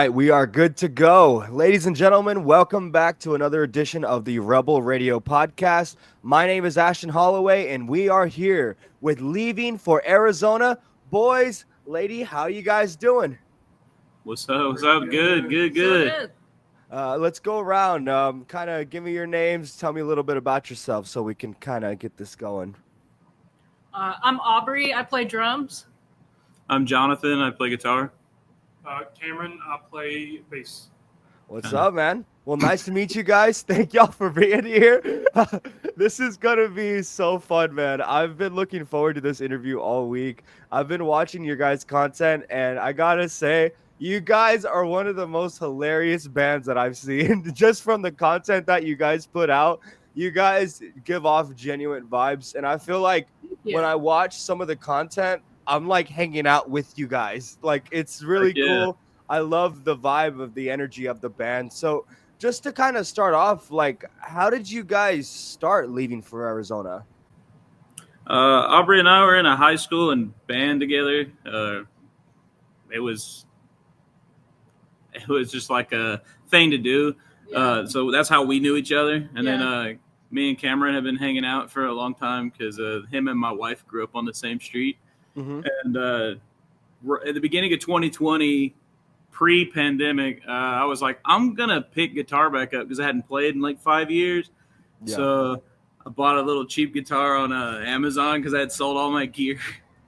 right, we are good to go. Ladies and gentlemen, welcome back to another edition of the Rebel Radio podcast. My name is Ashton Holloway, and we are here with Leaving for Arizona. Boys, lady, how you guys doing? What's up? What's up? Good, good, good. Let's go around. Kind of give me your names. Tell me a little bit about yourself so we can kind of get this going. I'm Aubrey. I play drums. I'm Jonathan. I play guitar. Cameron, I play bass. What's up, man? Well, nice to meet you guys. Thank y'all for being here. This is going to be so fun, man. I've been looking forward to this interview all week. I've been watching your guys' content, and I got to say, you guys are one of the most hilarious bands that I've seen. Just from the content that you guys put out, you guys give off genuine vibes. And I feel like when I watch some of the content, I'm like hanging out with you guys. Like, it's really cool. I love the vibe of the energy of the band. So just to kind of start off, like, how did you guys start Leaving for Arizona? Aubrey and I were in a high school and band together. It was just like a thing to do. So that's how we knew each other. And then me and Cameron have been hanging out for a long time because him and my wife grew up on the same street. Mm-hmm. And at the beginning of 2020, pre-pandemic, I was like, I'm going to pick guitar back up because I hadn't played in like 5 years. Yeah. So I bought a little cheap guitar on Amazon because I had sold all my gear.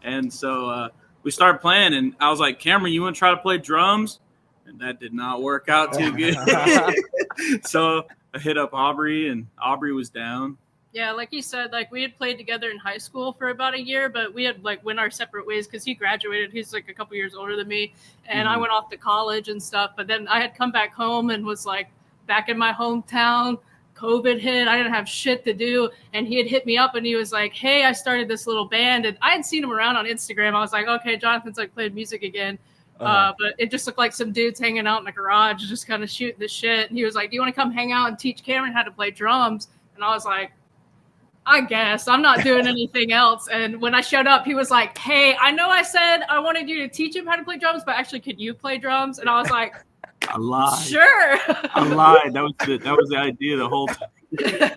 And so we started playing, and I was like, Cameron, you want to try to play drums? And that did not work out too good. So I hit up Aubrey, and Aubrey was down. Yeah, like you said, like we had played together in high school for about a year, but we had like went our separate ways because he graduated. He's like a couple years older than me, and I went off to college and stuff. But then I had come back home and was like back in my hometown. COVID hit. I didn't have shit to do, and he had hit me up and he was like, "Hey, I started this little band," and I had seen him around on Instagram. I was like, "Okay, Jonathan's like playing music again." But it just looked like some dudes hanging out in the garage, just kind of shooting the shit. And he was like, "Do you want to come hang out and teach Cameron how to play drums?" And I was like, I guess I'm not doing anything else. And when I showed up, he was like, "Hey, I know I said I wanted you to teach him how to play drums, but actually, could you play drums?" And I was like, I lied. Sure. I lied. That was the idea the whole time.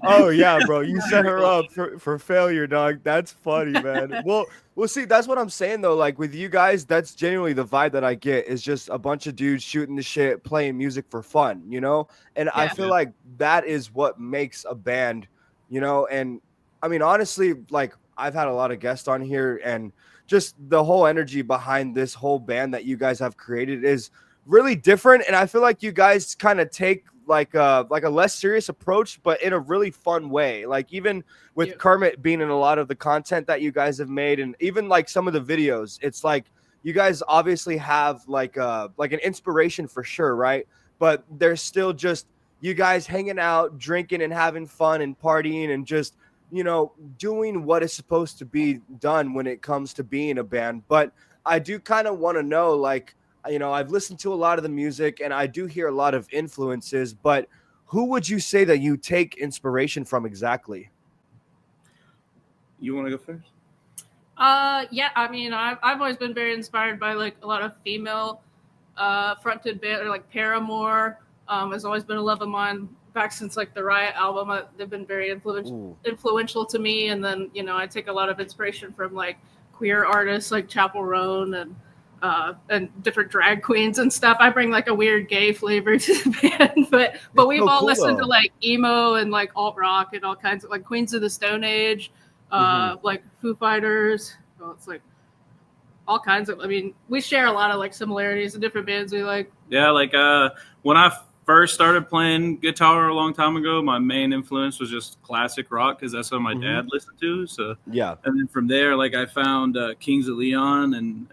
Oh yeah, bro. You set her up for failure, dog. That's funny, man. Well, see, that's what I'm saying though. Like with you guys, that's genuinely the vibe that I get is just a bunch of dudes shooting the shit, playing music for fun, you know? And I feel like that is what makes a band, you know, and I mean, honestly, like I've had a lot of guests on here, and just the whole energy behind this whole band that you guys have created is really different. And I feel like you guys kind of take like a less serious approach, but in a really fun way. Like even with Kermit being in a lot of the content that you guys have made, and even like some of the videos, it's like you guys obviously have like an inspiration for sure, right? But there's still just you guys hanging out, drinking and having fun and partying and just, you know, doing what is supposed to be done when it comes to being a band. But I do kind of want to know, like, you know, I've listened to a lot of the music and I do hear a lot of influences, but who would you say that you take inspiration from exactly? You want to go first? Yeah, I mean, I've always been very inspired by like a lot of female fronted band, or like Paramore has always been a love of mine. Back since like the Riot album, they've been very influential to me. And then, you know, I take a lot of inspiration from like queer artists like Chapel Roan and different drag queens and stuff. I bring like a weird gay flavor to the band, but we've all listened to like emo and like alt rock and all kinds of like Queens of the Stone Age, like Foo Fighters. Well, it's like all kinds of. I mean, we share a lot of like similarities in different bands we like. Yeah, like when I first started playing guitar a long time ago, my main influence was just classic rock because that's what my dad listened to. So yeah, and then from there, like I found Kings of Leon, and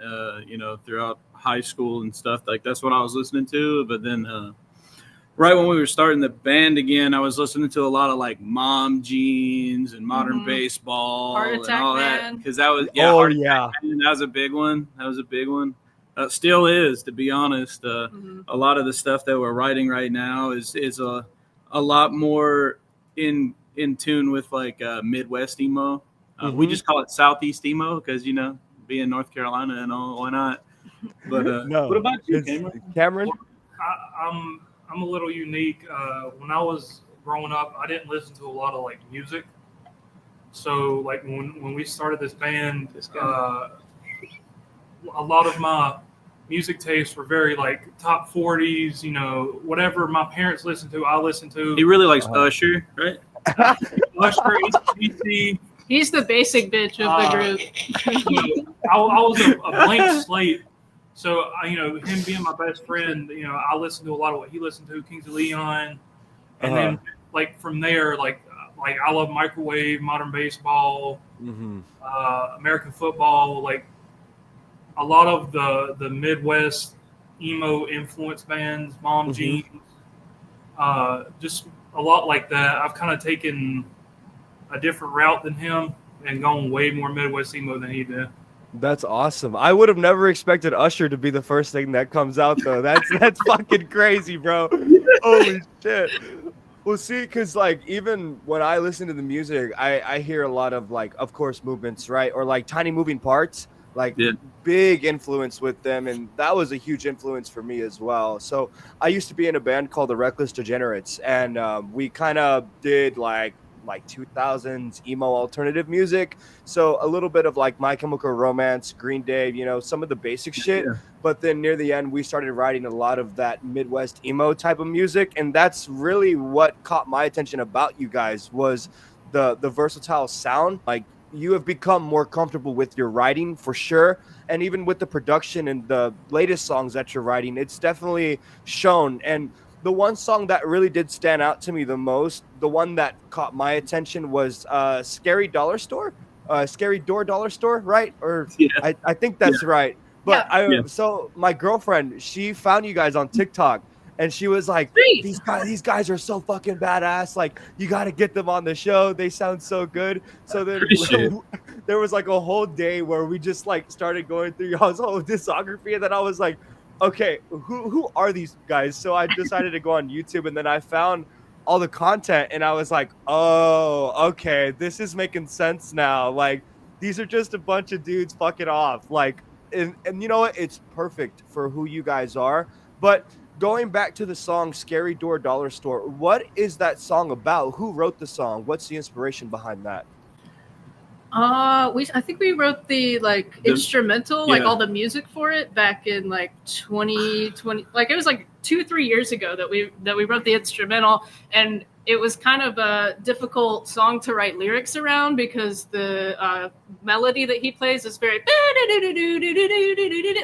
you know, throughout high school and stuff, like that's what I was listening to. But then right when we were starting the band again, I was listening to a lot of like Mom Jeans and Modern Baseball and all that, because that was that was a big one. That was a big one. Still is, to be honest. A lot of the stuff that we're writing right now is a lot more in tune with like Midwest emo. We just call it Southeast emo because, you know, being North Carolina and all, why not? But no, what about you, Cameron? I'm a little unique. When I was growing up, I didn't listen to a lot of like music. So like when we started this band, a lot of my music tastes were very like top 40s, you know, whatever my parents listened to, I listened to. He really likes Usher, right? Usher, AC/DC. He's the basic bitch of the group. You know, I was a blank slate. So, you know, him being my best friend, you know, I listened to a lot of what he listened to, Kings of Leon. And then, like, from there, like I love Microwave, Modern Baseball, American football, like, a lot of the Midwest emo influence bands, Mom Jeans, just a lot like that. I've kind of taken a different route than him and gone way more Midwest emo than he did. That's awesome. I would have never expected Usher to be the first thing that comes out, though. That's fucking crazy, bro. Holy shit. Well, see, because, like, even when I listen to the music, I hear a lot of, like, of course, movements, right? Or, like, Tiny Moving Parts. Like, big influence with them, and that was a huge influence for me as well. So I used to be in a band called the Reckless Degenerates, and we kind of did, like 2000s emo alternative music. So a little bit of like My Chemical Romance, Green Day, you know, some of the basic shit. But then near the end, we started writing a lot of that Midwest emo type of music. And that's really what caught my attention about you guys was the versatile sound. Like, you have become more comfortable with your writing for sure. And even with the production and the latest songs that you're writing, it's definitely shown. And the one song that really did stand out to me the most, the one that caught my attention was Scary Dollar Store, Scary Door Dollar Store, right? Or I think that's right. But so my girlfriend, she found you guys on TikTok, and she was like, these guys are so fucking badass. Like, you got to get them on the show. They sound so good. So then there was like a whole day where we just like started going through y'all's whole discography, and then I was like, okay, who are these guys? So I decided to go on YouTube, and then I found all the content, and I was like, oh, okay, this is making sense now. Like, these are just a bunch of dudes fucking off. Like, and you know what? It's perfect for who you guys are. But going back to the song Scary Door Dollar Store, what is that song about? Who wrote the song? What's the inspiration behind that? I think we wrote the instrumental, like all the music for it back in like 2020. Like, it was like 2-3 years ago that we wrote the instrumental, and it was kind of a difficult song to write lyrics around because the melody that he plays is very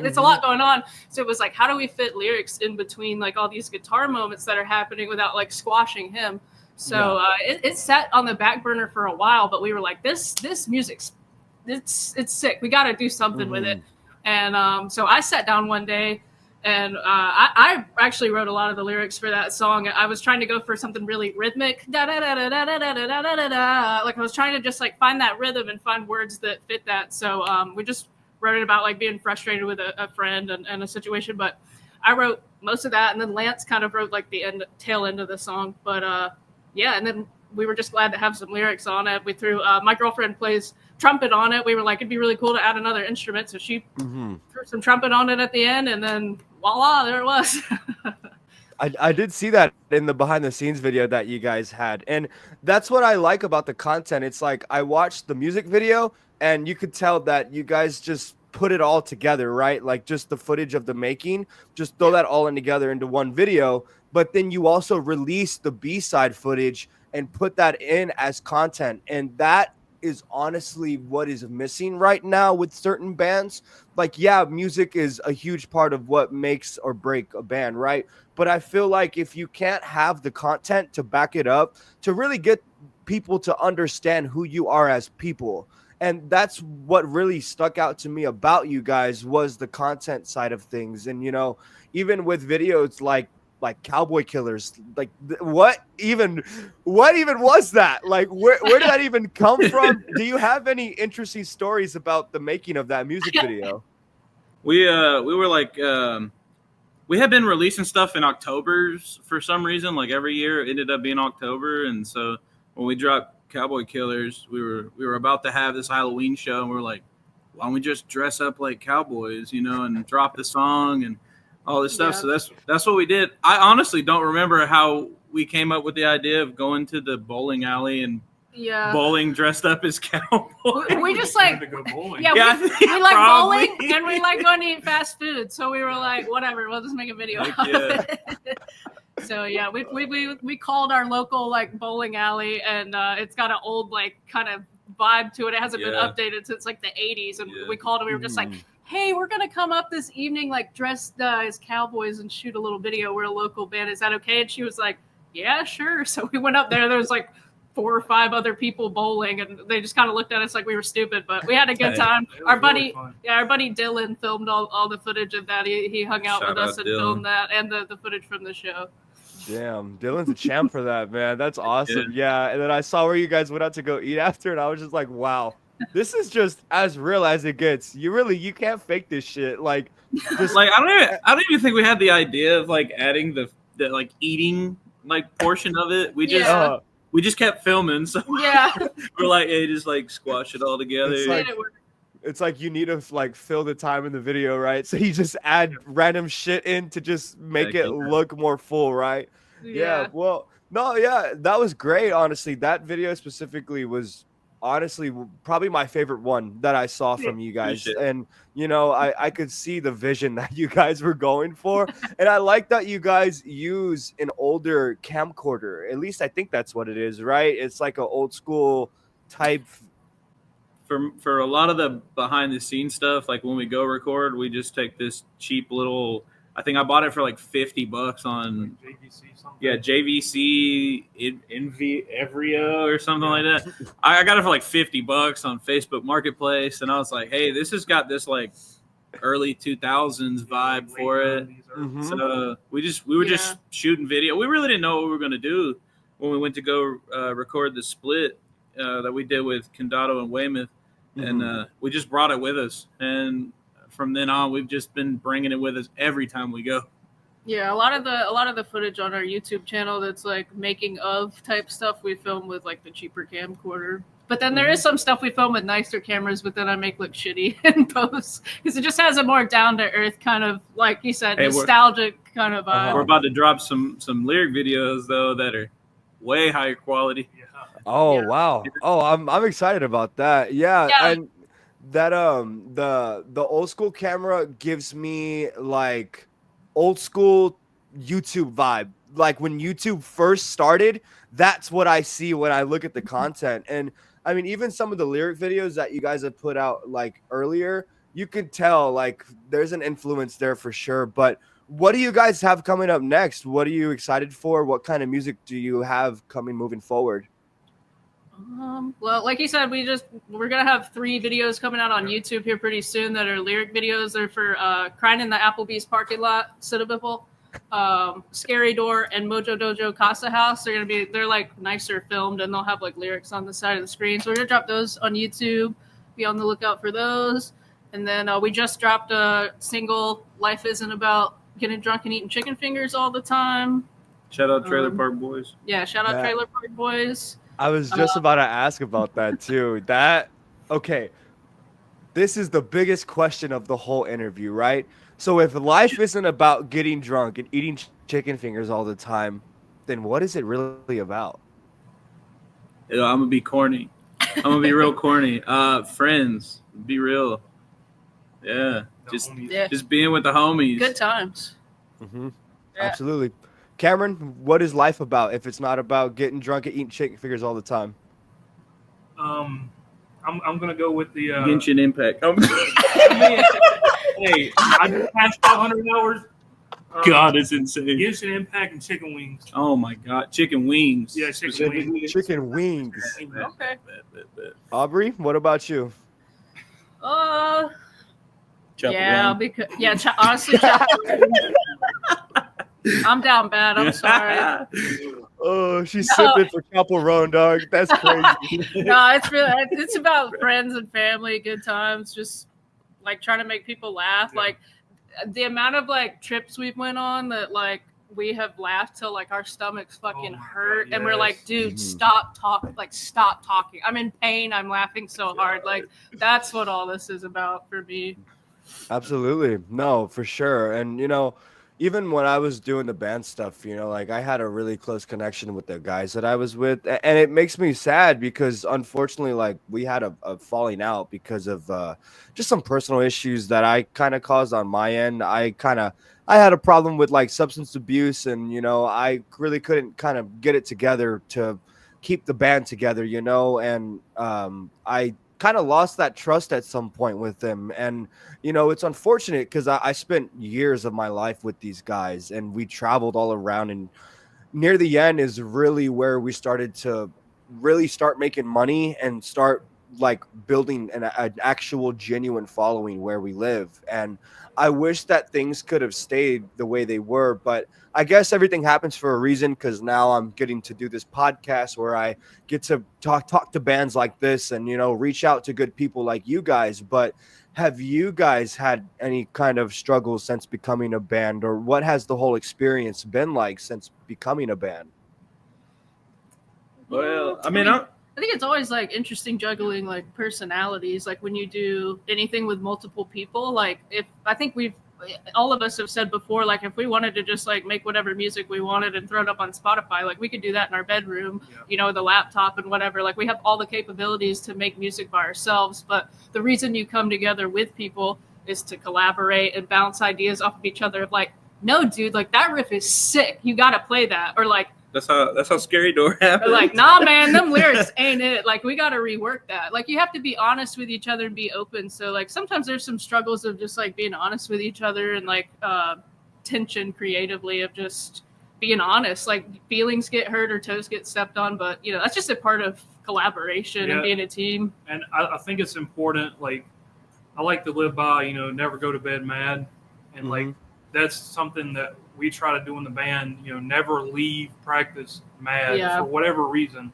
it's a lot going on. So it was like, how do we fit lyrics in between like all these guitar moments that are happening without like squashing him? So it sat on the back burner for a while, but we were like, this music's it's sick. We got to do something with it. And so I sat down one day, and I actually wrote a lot of the lyrics for that song. I was trying to go for something really rhythmic, da da da da da da da da da da. Like, I was trying to just like find that rhythm and find words that fit that. So we just wrote it about like being frustrated with a friend and a situation. But I wrote most of that, and then Lance kind of wrote like the tail end of the song. But yeah, and then we were just glad to have some lyrics on it. We threw my girlfriend plays trumpet on it. We were like, it'd be really cool to add another instrument, so she threw some trumpet on it at the end, and then voila, there it was. I did see that in the behind the scenes video that you guys had, and that's what I like about the content. It's like, I watched the music video, and you could tell that you guys just put it all together, right? Like, just the footage of the making, just throw that all in together into one video. But then you also release the B-side footage and put that in as content. And that is honestly what is missing right now with certain bands. Like, yeah, music is a huge part of what makes or break a band, right? But I feel like if you can't have the content to back it up, to really get people to understand who you are as people. And that's what really stuck out to me about you guys, was the content side of things. And, you know, even with videos like Cowboy Killers, like what even was that? Like, where did that even come from? Do you have any interesting stories about the making of that music video? We were like, we had been releasing stuff in Octobers for some reason. Like, every year it ended up being October, and so when we dropped Cowboy Killers, we were about to have this Halloween show, and we were like, why don't we just dress up like cowboys, you know, and drop the song? And all this stuff. Yeah. So that's what we did. I honestly don't remember how we came up with the idea of going to the bowling alley and Yeah. bowling dressed up as cowboys. We just wanted like, to go bowling. yeah, Yeah, we like probably. bowling and we like going to eat fast food. So we were like, whatever, we'll just make a video Heck out yeah. of it. So yeah, we called our local like bowling alley, and it's got an old like kind of vibe to it. It hasn't been Yeah. updated since like the 80s, and Yeah. we called and we were just like, hey, we're gonna come up this evening like dressed as cowboys and shoot a little video. We're a local band. Is that okay? And she was like, yeah, sure. So we went up there. There was like 4 or 5 other people bowling, and they just kind of looked at us like we were stupid, but we had a good Hey. time. It was Our really buddy, fun. yeah, our buddy Dylan filmed all the footage of that. He hung out Shout with us out and Dylan. filmed that, and the footage from the show. Damn, Dylan's a champ for that, man. That's awesome. Yeah, and then I saw where you guys went out to go eat after, and I was just like, wow, this is just as real as it gets. You can't fake this shit. Like, just Like I don't even think we had the idea of like adding the like eating like portion of it. We just Yeah. we just kept filming, so Yeah. we're like, hey, just like squash it all together. It's Made like- it work. it's like you need to like fill the time in the video, right? So you just add random shit in to just make Heck it yeah. look more full, right? Yeah. Well, no, yeah, that was great. Honestly, that video specifically was honestly probably my favorite one that I saw from you guys. Appreciate it. And you know, I could see the vision that you guys were going for, and I like that you guys use an older camcorder. At least I think that's what it is, right? It's like an old school type. For a lot of the behind the scenes stuff, like when we go record, we just take this cheap little. I think I bought it for like $50 on JVC something. yeah JVC Evrio or something like that. I got it for like $50 on Facebook Marketplace, and I was like, hey, this has got this like early 2000s vibe Late for it. 90s or- Mhm. So we were just Yeah. shooting video. We really didn't know what we were gonna do when we went to go record the split that we did with Condado and Weymouth, and we just brought it with us. And from then on, we've just been bringing it with us every time we go. Yeah, a lot of the footage on our YouTube channel that's like making of type stuff we film with like the cheaper camcorder. But then there is some stuff we film with nicer cameras, but then I make look shitty in post because it just has a more down to earth kind of, like you said, Hey, we're- nostalgic kind of vibe. We're about to drop some lyric videos though that are way higher quality. Yeah. Oh Yeah. wow! Oh, I'm excited about that. Yeah, Yeah. and that the old school camera gives me like old school YouTube vibe. Like when YouTube first started, that's what I see when I look at the content. And I mean, even some of the lyric videos that you guys have put out like earlier, you could tell like there's an influence there for sure. But what do you guys have coming up next? What are you excited for? What kind of music do you have coming moving forward? Well, like you said, we're gonna have 3 videos coming out on YouTube here pretty soon that are lyric videos. They're for Crying in the Applebee's Parking Lot, Citadel, Scary Door, and Mojo Dojo Casa House. They're like nicer filmed, and they'll have like lyrics on the side of the screen. So we're gonna drop those on YouTube. Be on the lookout for those. And then we just dropped a single, Life Isn't About Getting Drunk and Eating Chicken Fingers All the Time. Shout out Trailer Um, Park Boys. Yeah, shout out Yeah. Trailer Park Boys. I was just about to ask about that too. Okay. This is the biggest question of the whole interview, right? So if life isn't about getting drunk and eating chicken fingers all the time, then what is it really about? I'm gonna be corny. I'm gonna be real corny. Friends, be real. Yeah, The just homies. Yeah, just being with the homies. good times. Mm-hmm. Yeah. Absolutely. Cameron, what is life about if it's not about getting drunk and eating chicken fingers all the time? I'm gonna go with the. Genshin Impact. Hey, I just passed 500 hours. God, it's insane. Genshin Impact and chicken wings. Oh my God, chicken wings. Yeah, chicken Specifically. Chicken wings. Okay. Bet. Aubrey, what about you? Chop Yeah, one. because honestly, I'm down bad. I'm sorry. Oh, she's No. sipping for Chaperone, dog. That's crazy. No, it's about friends and family, good times, just like trying to make people laugh. Yeah. Like the amount of like trips we've went on that like we have laughed till like our stomachs fucking Oh my hurt, God, and we're like, yes. dude, Mhm. stop talking. I'm in pain. I'm laughing so hard. Like that's what all this is about for me. Absolutely. No, for sure. And, you know, even when I was doing the band stuff, you know, like I had a really close connection with the guys that I was with, and it makes me sad because unfortunately, like we had a falling out because of just some personal issues that I kind of caused on my end. I had a problem with like substance abuse, and you know, I really couldn't kind of get it together to keep the band together, you know, and I kind of lost that trust at some point with them, and you know, it's unfortunate because I spent years of my life with these guys and we traveled all around. And near the end is really where we started to really start making money and start like building an actual genuine following where we live. And I wish that things could have stayed the way they were, but I guess everything happens for a reason because now I'm getting to do this podcast where I get to talk to bands like this and, you know, reach out to good people like you guys. But have you guys had any kind of struggles since becoming a band, or what has the whole experience been like since becoming a band? Well, I think it's always like interesting juggling like personalities. Like when you do anything with multiple people, like if I think all of us have said before, like if we wanted to just like make whatever music we wanted and throw it up on Spotify, like we could do that in our bedroom, you know, with a laptop and whatever. Like we have all the capabilities to make music by ourselves. But the reason you come together with people is to collaborate and bounce ideas off of each other. Of like, no, dude, like that riff is sick. You got to play that. Or like, that's how Scary Door happened. like, nah, man, them lyrics ain't it. Like, we got to rework that. Like, you have to be honest with each other and be open. So, like, sometimes there's some struggles of just, like, being honest with each other and, like, tension creatively of just being honest. Like, feelings get hurt or toes get stepped on. But, you know, that's just a part of collaboration and being a team. And I think it's important. Like, I like to live by, you know, never go to bed mad. And, like, that's something that we try to do in the band, you know, never leave practice mad for whatever reason.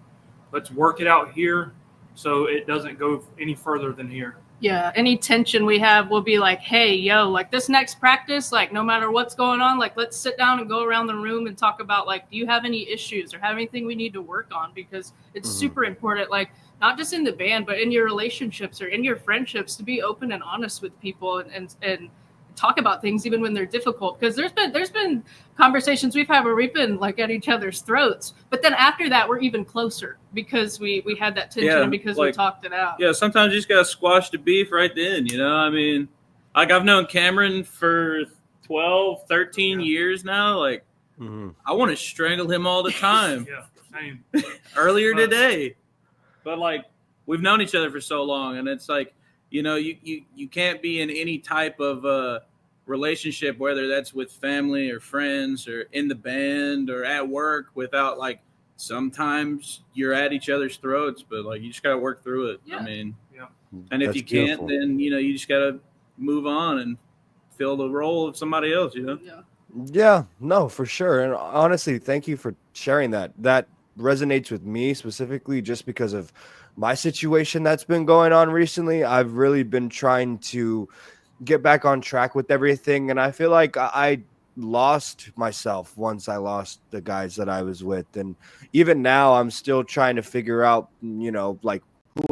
Let's work it out here so it doesn't go any further than here. Yeah, any tension we have, we'll be like, hey, yo, like this next practice, like no matter what's going on, like let's sit down and go around the room and talk about like, do you have any issues or have anything we need to work on? Because it's super important, like not just in the band, but in your relationships or in your friendships, to be open and honest with people and talk about things even when they're difficult, because there's been conversations we've had where we've been like at each other's throats, but then after that we're even closer because we had that tension and because we talked it out. Yeah, sometimes you just gotta squash the beef right then, you know. I mean, like I've known Cameron for 12 13 years now. Like I want to strangle him all the time. Same. Earlier today, but like we've known each other for so long, and it's like, you know, you can't be in any type of relationship, whether that's with family or friends or in the band or at work, without like sometimes you're at each other's throats, but like you just got to work through it. I mean, and if you can't, then, you know, you just got to move on and fill the role of somebody else, you know? Yeah, no, for sure. And honestly, thank you for sharing that. That resonates with me specifically just because of my situation that's been going on recently. I've really been trying to get back on track with everything, and I feel like I lost myself once I lost the guys that I was with. And even now I'm still trying to figure out, you know, like, who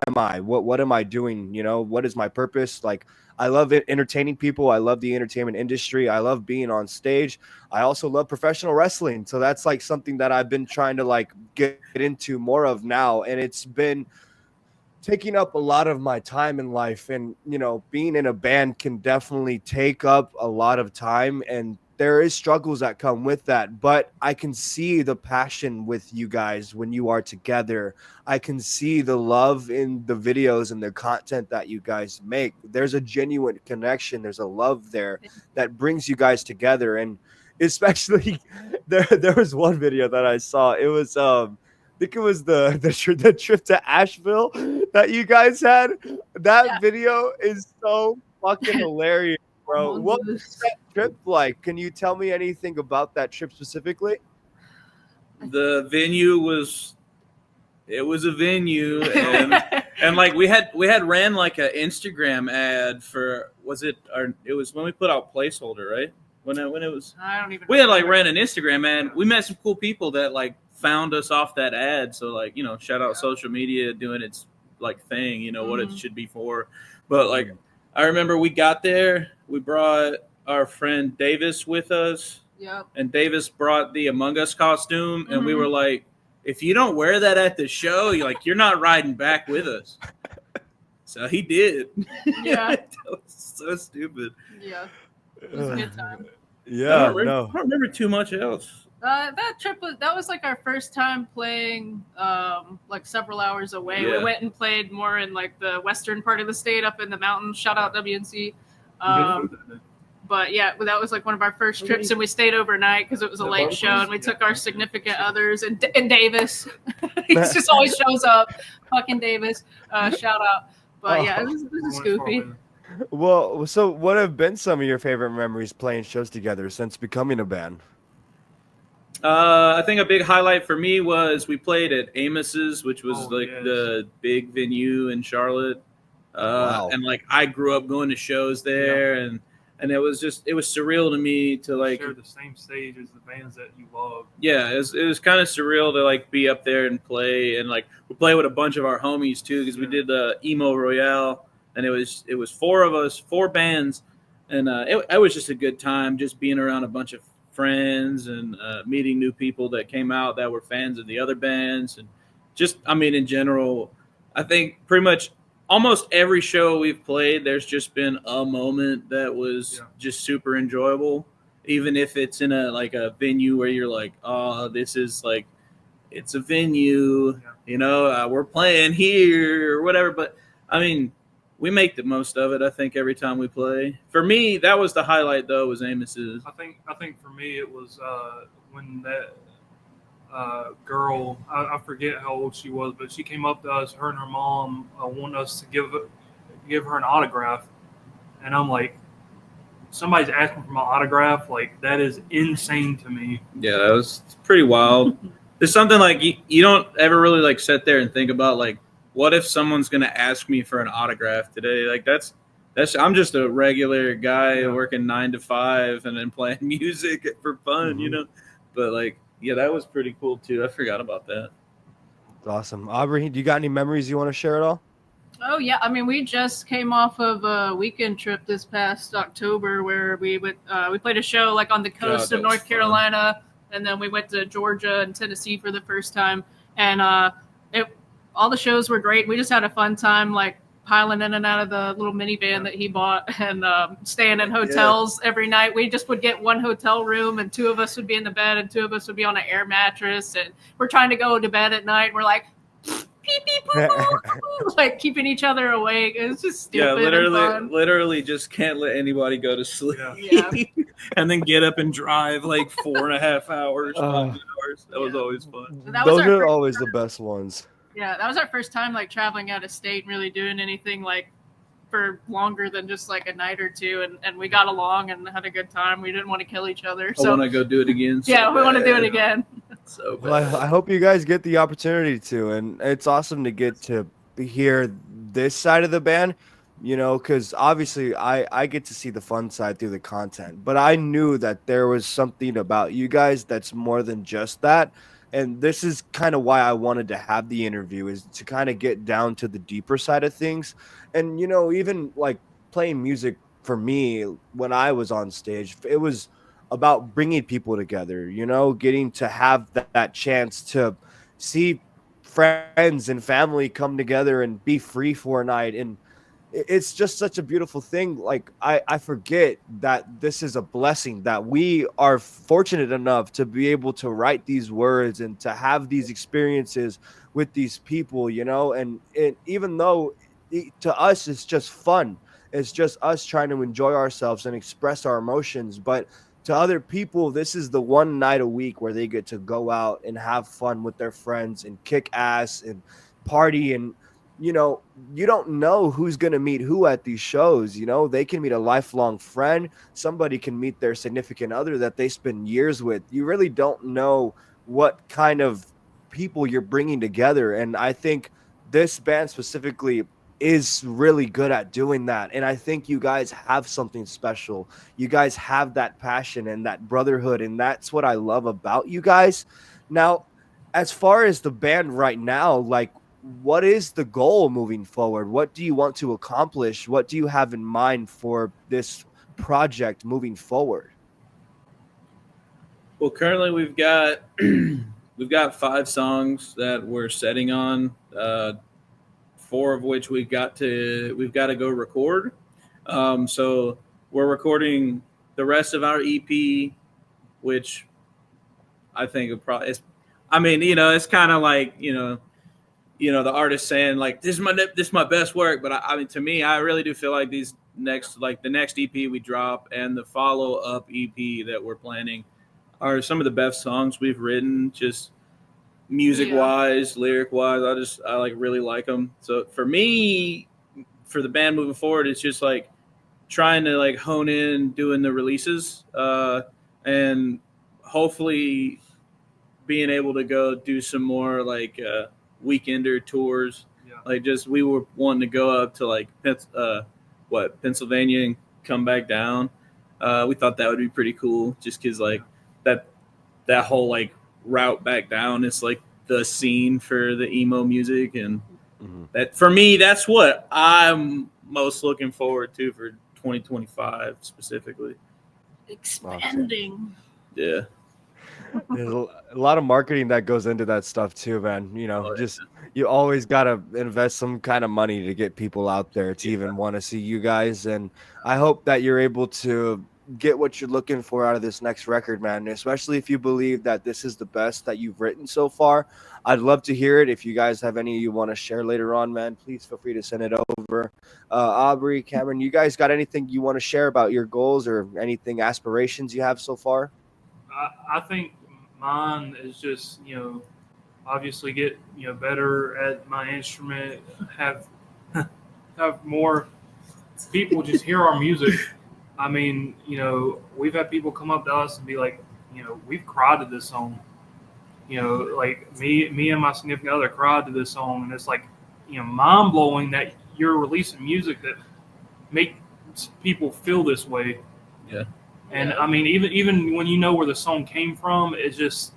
am I? What am I doing? You know, what is my purpose? Like, I love entertaining people. I love the entertainment industry. I love being on stage. I also love professional wrestling. So that's like something that I've been trying to like get into more of now. And it's been taking up a lot of my time in life. And, you know, being in a band can definitely take up a lot of time, and there is struggles that come with that, but I can see the passion with you guys when you are together. I can see the love in the videos and the content that you guys make. There's a genuine connection. There's a love there that brings you guys together. And especially there was one video that I saw. It was I think it was the trip to Asheville that you guys had. That video is so fucking hilarious, bro. What was that trip like? Can you tell me anything about that trip specifically? The venue was a venue, and like we had ran like an Instagram ad for, it was when we put out Placeholder, right? When it was, I don't even. We had like ran an Instagram ad. We met some cool people that like found us off that ad. So like, you know, shout out social media doing its like thing, you know, what it should be for. But like, I remember we got there, we brought our friend Davis with us, Yep. and Davis brought the Among Us costume, and we Mhm. were like, if you don't wear that at the show, you're not riding back with us. So he did. Yeah. That was so stupid. Yeah. It was a good time. Yeah, I don't no. remember too much else. That trip was like our first time playing like several hours away. Yeah. We went and played more in like the western part of the state, up in the mountains. Shout out WNC. But yeah, that was like one of our first trips, and we stayed overnight because it was a late show, and we took our significant others and Davis. He just always shows up, fucking Davis. Shout out. But yeah, it was goofy. Well, so what have been some of your favorite memories playing shows together since becoming a band? I think a big highlight for me was we played at Amos's, which was the big venue in Charlotte. Wow. And like I grew up going to shows there, and it was surreal to me to like share the same stage as the bands that you love. Yeah, it was kind of surreal to like be up there and play, and like we play with a bunch of our homies too, because we did the Emo Royale, and it was 4 of us, 4 bands, and it was just a good time, just being around a bunch of friends and meeting new people that came out that were fans of the other bands, and just in general, I think pretty much almost every show we've played, there's just been a moment that was just super enjoyable, even if it's in a venue where you're like, oh, this is like, it's a venue, we're playing here or whatever. But we make the most of it, I think, every time we play. For me, that was the highlight, though, was Amos's. I think for me it was when that girl, I forget how old she was, but she came up to us, her and her mom wanted us to give her an autograph. And I'm like, somebody's asking for my autograph? Like, that is insane to me. Yeah, that was pretty wild. There's something like you don't ever really like sit there and think about like, what if someone's gonna ask me for an autograph today? Like that's I'm just a regular guy working 9 to 5 and then playing music for fun, But like, yeah, that was pretty cool too. I forgot about that. Awesome. Aubrey, do you got any memories you want to share at all? Oh yeah, we just came off of a weekend trip this past October where we played a show like on the coast of North Carolina, and then we went to Georgia and Tennessee for the first time, and all the shows were great. We just had a fun time, like piling in and out of the little minivan that he bought, and staying in hotels every night. We just would get one hotel room, and 2 of us would be in the bed, and 2 of us would be on an air mattress, and we're trying to go to bed at night. And we're like, pee pee poo poo, like keeping each other awake. It's just stupid. Yeah, literally just can't let anybody go to sleep. Yeah. And then get up and drive like 4.5 hours, 5 hours. That was always fun. Those are always the best ones. Yeah, that was our first time like traveling out of state and really doing anything like for longer than just like a night or 2, and we got along and had a good time. We didn't want to kill each other. So I want to go do it again. We want to do it again. So well, I hope you guys get the opportunity to, and it's awesome to get to hear this side of the band, because obviously I get to see the fun side through the content, but I knew that there was something about you guys that's more than just that. And this is kind of why I wanted to have the interview, is to kind of get down to the deeper side of things. And, even like playing music for me when I was on stage, it was about bringing people together, getting to have that chance to see friends and family come together and be free for a night. And it's just such a beautiful thing. Like I forget that this is a blessing, that we are fortunate enough to be able to write these words and to have these experiences with these people, and even though to us it's just fun, it's just us trying to enjoy ourselves and express our emotions, but to other people, this is the one night a week where they get to go out and have fun with their friends and kick ass and party. And you don't know who's going to meet who at these shows. They can meet a lifelong friend. Somebody can meet their significant other that they spend years with. You really don't know what kind of people you're bringing together. And I think this band specifically is really good at doing that. And I think you guys have something special. You guys have that passion and that brotherhood. And that's what I love about you guys. Now, as far as the band right now, like, what is the goal moving forward? What do you want to accomplish? What do you have in mind for this project moving forward? Well, currently we've got we've got 5 songs that we're setting on. 4 of which we've got to go record. So we're recording the rest of our EP, which I think it probably is. I mean, it's kind of like the artist saying like this is my best work, but I mean, to me, I really do feel like the next EP we drop and the follow-up EP that we're planning are some of the best songs we've written, just music wise, lyric wise. I like really like them. So for me, for the band moving forward, it's just like trying to like hone in doing the releases, and hopefully being able to go do some more like weekender tours. Like just we were wanting to go up to like Pennsylvania and come back down. We thought that would be pretty cool, just because like that whole like route back down is like the scene for the emo music, and that for me, that's what I'm most looking forward to for 2025 specifically. Expanding. Yeah. There's a lot of marketing that goes into that stuff too, man. You always got to invest some kind of money to get people out there to even want to see you guys. And I hope that you're able to get what you're looking for out of this next record, man, especially if you believe that this is the best that you've written so far. I'd love to hear it. If you guys have any you want to share later on, man, please feel free to send it over. Aubrey, Cameron, you guys got anything you want to share about your goals or anything, aspirations you have so far? I think mine is just, obviously get, better at my instrument, have more people just hear our music. I mean, we've had people come up to us and be like, we've cried to this song. Like me and my significant other cried to this song, and it's like, mind blowing that you're releasing music that makes people feel this way. Yeah. And I mean, even when you know where the song came from, it's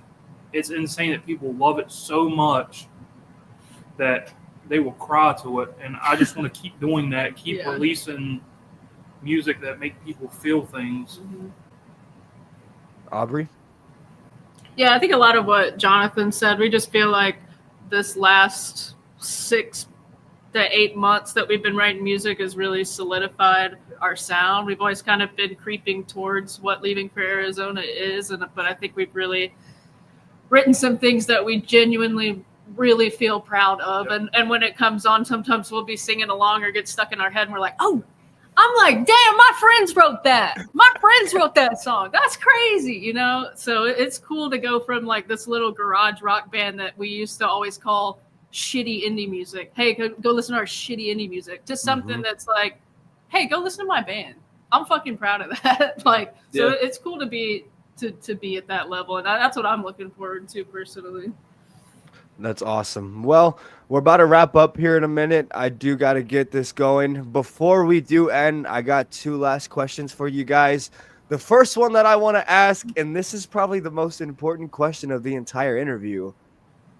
insane that people love it so much that they will cry to it. And I just want to keep doing that, keep releasing music that make people feel things. Aubrey? Yeah, I think a lot of what Jonathan said, we just feel like this last 6 to 8 months that we've been writing music has really solidified our sound. We've always kind of been creeping towards what Leaving for Arizona is, but I think we've really written some things that we genuinely really feel proud of. And when it comes on, sometimes we'll be singing along or get stuck in our head and we're like, oh, I'm like, damn, my friends wrote that. My friends wrote that song. That's crazy, So it's cool to go from like this little garage rock band that we used to always call shitty indie music. Hey, go listen to our shitty indie music. To something that's like, hey, go listen to my band. I'm fucking proud of that. So it's cool to be at that level, and that's what I'm looking forward to personally. That's awesome. Well, we're about to wrap up here in a minute. I do got to get this going. Before we do end, I got 2 last questions for you guys. The first one that I want to ask, and this is probably the most important question of the entire interview.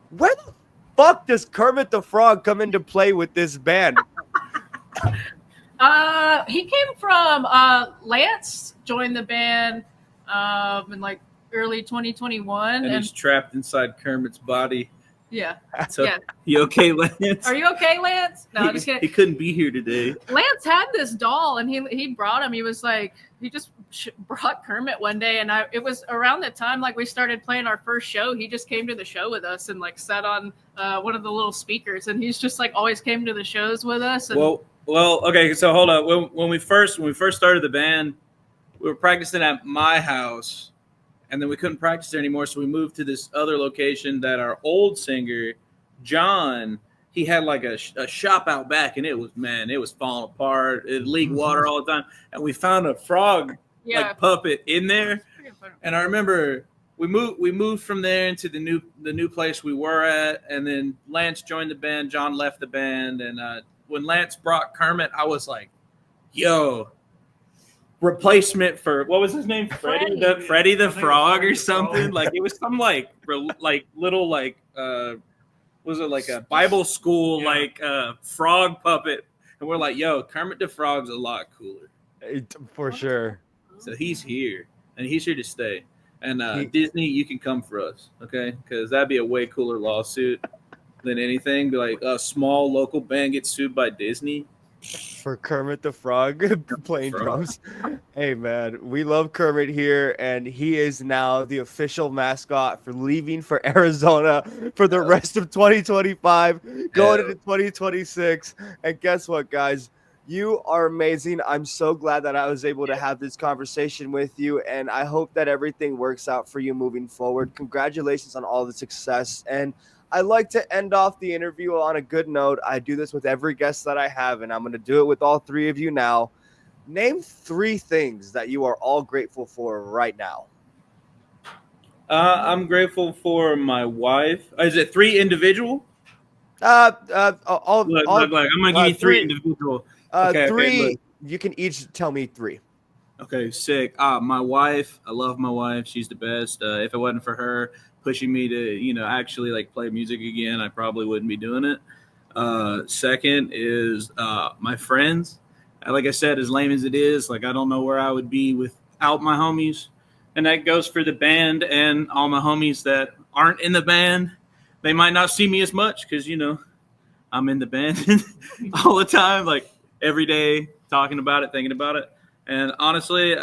Where the fuck does Kermit the Frog come into play with this band? He came from Lance joined the band in like early 2021, and he's trapped inside Kermit's body. Yeah. So, you okay, Lance? Are you okay, Lance? No, I'm just kidding. He couldn't be here today. Lance had this doll, and he brought him. He was like, he just brought Kermit one day, and it was around the time like we started playing our first show. He just came to the show with us and like sat on one of the little speakers, and he's just like always came to the shows with us. And Well, okay. So hold up. When we first started the band, we were practicing at my house. And then we couldn't practice there anymore, so we moved to this other location that our old singer, John, he had like a shop out back, and it was falling apart. It leaked water all the time. And we found a frog like puppet in there. And I remember we moved from there into the new place we were at, and then Lance joined the band. John left the band, and when Lance brought Kermit, I was like, yo. Replacement for what was his name? Freddy the Frog or something. Like it was some like little like was it like a Bible school like frog puppet, and we're like, yo, Kermit the Frog's a lot cooler. For sure. So he's here, and he's here to stay. And He- Disney, you can come for us, okay? Because that'd be a way cooler lawsuit than anything. Be like a small local band gets sued by Disney. For Kermit the Frog playing Frog. drums. Hey man, we love Kermit here, and he is now the official mascot for leaving for Arizona for the rest of 2025, going into 2026. And guess what, guys? You are amazing. I'm so glad that I was able to have this conversation with you, and I hope that everything works out for you moving forward. Congratulations on all the success. And I like to end off the interview on a good note. I do this with every guest that I have, and I'm going to do it with all three of you now. Name 3 things that you are all grateful for right now. I'm grateful for my wife. Is it 3 individual? All, Look, I'm gonna give you 3 three. individual. 3. look. You can each tell me 3. Okay, sick. My wife. I love my wife. She's the best. If it wasn't for her pushing me to, actually like play music again, I probably wouldn't be doing it. Second is my friends. Like I said, as lame as it is, like I don't know where I would be without my homies. And that goes for the band and all my homies that aren't in the band. They might not see me as much because, I'm in the band all the time, like every day, talking about it, thinking about it. And honestly,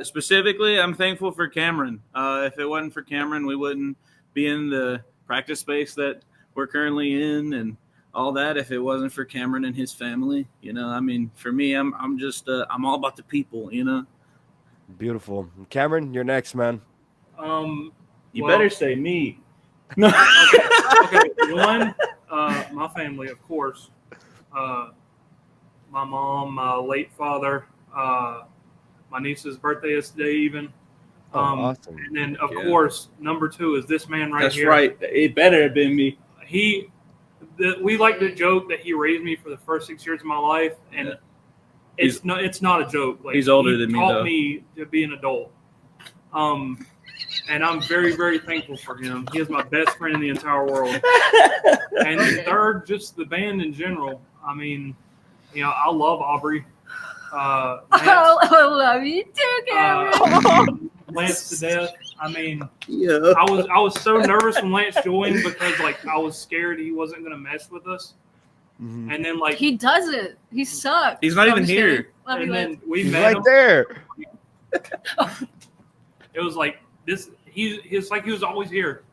specifically, I'm thankful for Cameron. If it wasn't for Cameron, we wouldn't be in the practice space that we're currently in and all that. If it wasn't for Cameron and his family, for me, I'm just I'm all about the people, Beautiful. Cameron, you're next, man. You Well- better say me. Okay. One, my family, of course. My mom, my late father, my niece's birthday is today even. Awesome. And then, of Yeah. course, number 2 is this man right That's here. right. It better have been me. We like to joke that he raised me for the first 6 years of my life, and Yeah. it's not a joke. Like, He's older he than me, taught though. me to be an adult. And I'm very, very thankful for him. He is my best friend in the entire world. And then third, just the band in general. I love Aubrey. Lance, I love you too, Cameron. Lance to death. Yeah. I was so nervous when Lance joined because I was scared he wasn't going to mess with us. Mhm. And then He doesn't. He sucks. He's not I'm even just here. kidding. Love you, and Lance. then we He's met right him. there. It was like this. It's like he was always here.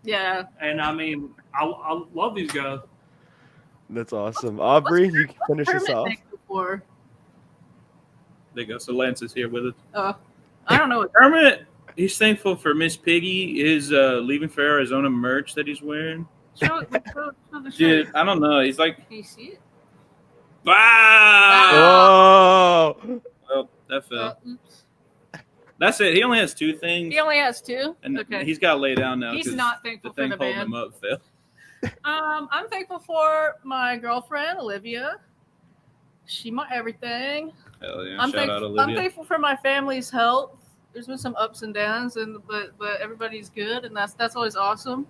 Yeah. And I love these guys. That's awesome. Aubrey, you can finish us Kermit off. thankful for? There you go. So Lance is here with us. I don't know what. Kermit, he's thankful for Miss Piggy, his leaving for Arizona merch that he's wearing. Show the shirt. Dude, I don't know. He's like, Can you see it? wow. Oh, Well, that fell. Oops. That's it. He only has 2 things, He only has 2. and Okay. he's got to lay down now. He's 'cause not the thankful for thing the holding band. him up fell. I'm thankful for my girlfriend Olivia. She my everything. Hell yeah! I'm Shout out thankful. I'm Olivia. thankful for my family's health. There's been some ups and downs, but everybody's good, and that's always awesome.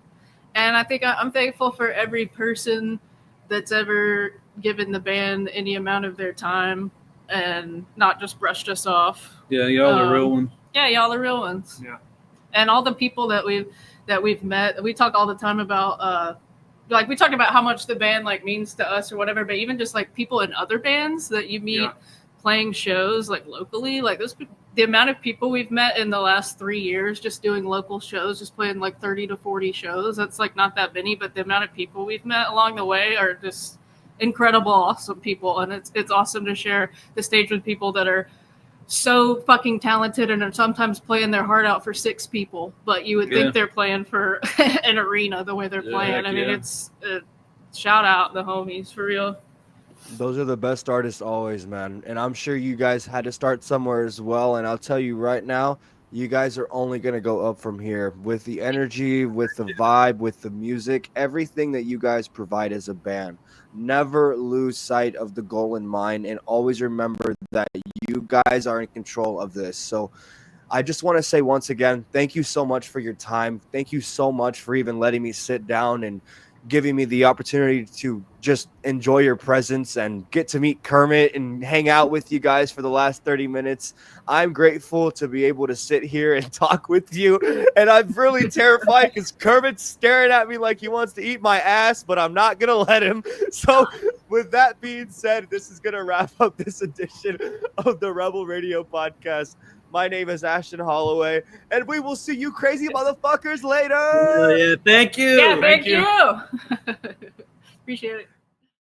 And I think I'm thankful for every person that's ever given the band any amount of their time and not just brushed us off. Yeah, y'all are real ones. Yeah, y'all the real ones. Yeah. And all the people that we've met. We talk all the time about we talk about how much the band means to us or whatever, but even just people in other bands that you meet Yeah. playing shows locally, the amount of people we've met in the last 3 years just doing local shows, just playing 30 to 40 shows. That's not that many, but the amount of people we've met along the way are just incredible, awesome people. And it's awesome to share the stage with people that are so fucking talented and are sometimes playing their heart out for 6 people, but you would Yeah. think they're playing for an arena the way they're Yeah, playing. heck I mean, yeah. it's shout out the homies for real. those are the best artists always, man. And I'm sure you guys had to start somewhere as well. And I'll tell you right now, you guys are only going to go up from here with the energy, with the vibe, with the music, everything that you guys provide as a band. Never lose sight of the goal in mind, and always remember that you guys are in control of this. So I just want to say once again, thank you so much for your time. Thank you so much for even letting me sit down and giving me the opportunity to just enjoy your presence and get to meet Kermit and hang out with you guys for the last 30 minutes. I'm grateful to be able to sit here and talk with you. And I'm really terrified because Kermit's staring at me like he wants to eat my ass, but I'm not going to let him. So with that being said, this is going to wrap up this edition of the Rebel Radio Podcast. My name is Ashton Holloway, and we will see you crazy motherfuckers later. Yeah, thank you. Yeah, thank you. Appreciate it.